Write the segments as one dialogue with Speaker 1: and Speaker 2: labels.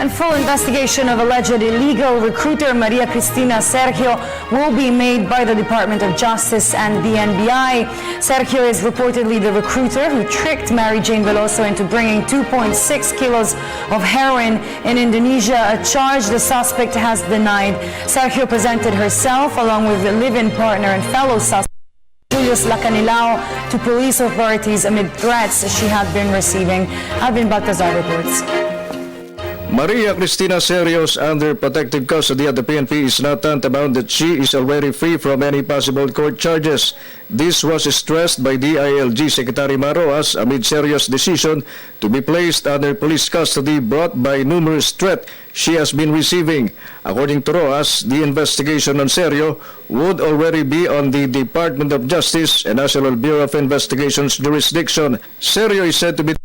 Speaker 1: And full investigation of alleged illegal recruiter Maria Cristina Sergio will be made by the Department of Justice and the NBI. Sergio is reportedly the recruiter who tricked Mary Jane Veloso into bringing 2.6 kilos of heroin in Indonesia, a charge the suspect has denied. Sergio presented herself along with the live-in partner and fellow suspect Julius Lacanilao to police authorities amid threats she had been receiving. Alvin Baltazar reports.
Speaker 2: Maria Cristina Sergio's under protective custody at the PNP is not tantamount that she is already free from any possible court charges. This was stressed by DILG Secretary Maroas amid Sergio's decision to be placed under police custody brought by numerous threats she has been receiving. According to Roas, the investigation on Sergio would already be on the Department of Justice and National Bureau of Investigation's jurisdiction. Sergio is said to be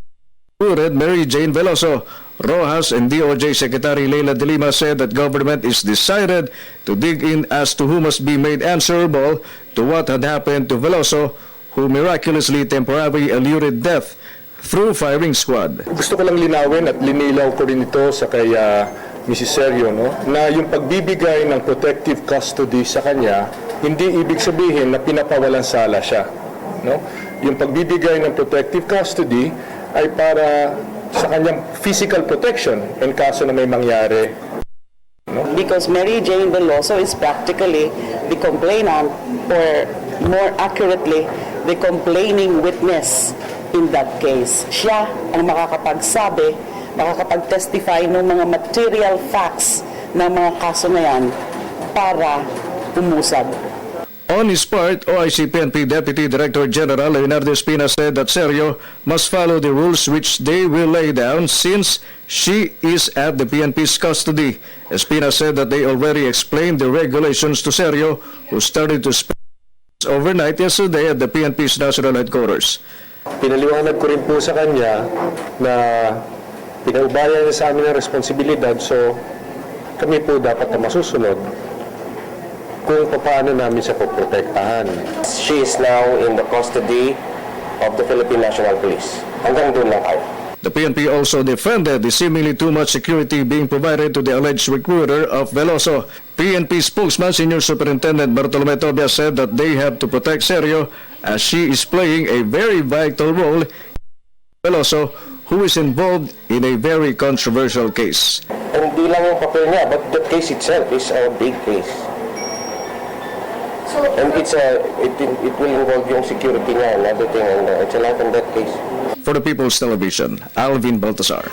Speaker 2: Mary Jane Veloso. Rojas and DOJ Secretary Leila de Lima said that government is decided to dig in as to who must be made answerable to what had happened to Veloso, who miraculously temporarily eluded death through firing squad.
Speaker 3: Gusto ko lang linawin at linilaw ko rin ito sa kay Mrs. Sergio, no, na yung pagbibigay ng protective custody sa kanya, hindi ibig sabihin na pinapawalan sala siya. No? Yung pagbibigay ng protective custody ay para sa kanyang physical protection in kaso na may mangyari. No?
Speaker 4: Because Mary Jane Veloso is practically the complainant, or more accurately, the complaining witness in that case. Siya ang makakapagsabi, makakapag-testify ng mga material facts ng mga kaso na yan para umusad.
Speaker 2: On his part, OIC PNP Deputy Director General Leonardo Espina said that Sergio must follow the rules which they will lay down since she is at the PNP's custody. Espina said that they already explained the regulations to Sergio, who started to spend overnight yesterday at the PNP's national headquarters.
Speaker 3: Pinaliwanag ko rin po sa kanya na pinaubayan niya sa amin ang responsibilidad, so kami po dapat na masusunod kung paano namin siya poprotektahan.
Speaker 5: She is now in the custody of the Philippine National Police. Hanggang doon lang tayo.
Speaker 2: The PNP also defended the seemingly too much security being provided to the alleged recruiter of Veloso. PNP spokesman Senior Superintendent Bartolome Tobias said that they have to protect Sergio as she is playing a very vital role in Veloso, who is involved in a very controversial case.
Speaker 5: Hindi lang yung papel niya, but the case itself is a big case. And it will involve yung security niya and everything, and it's a life and death case.
Speaker 2: For the People's Television, Alvin Baltazar.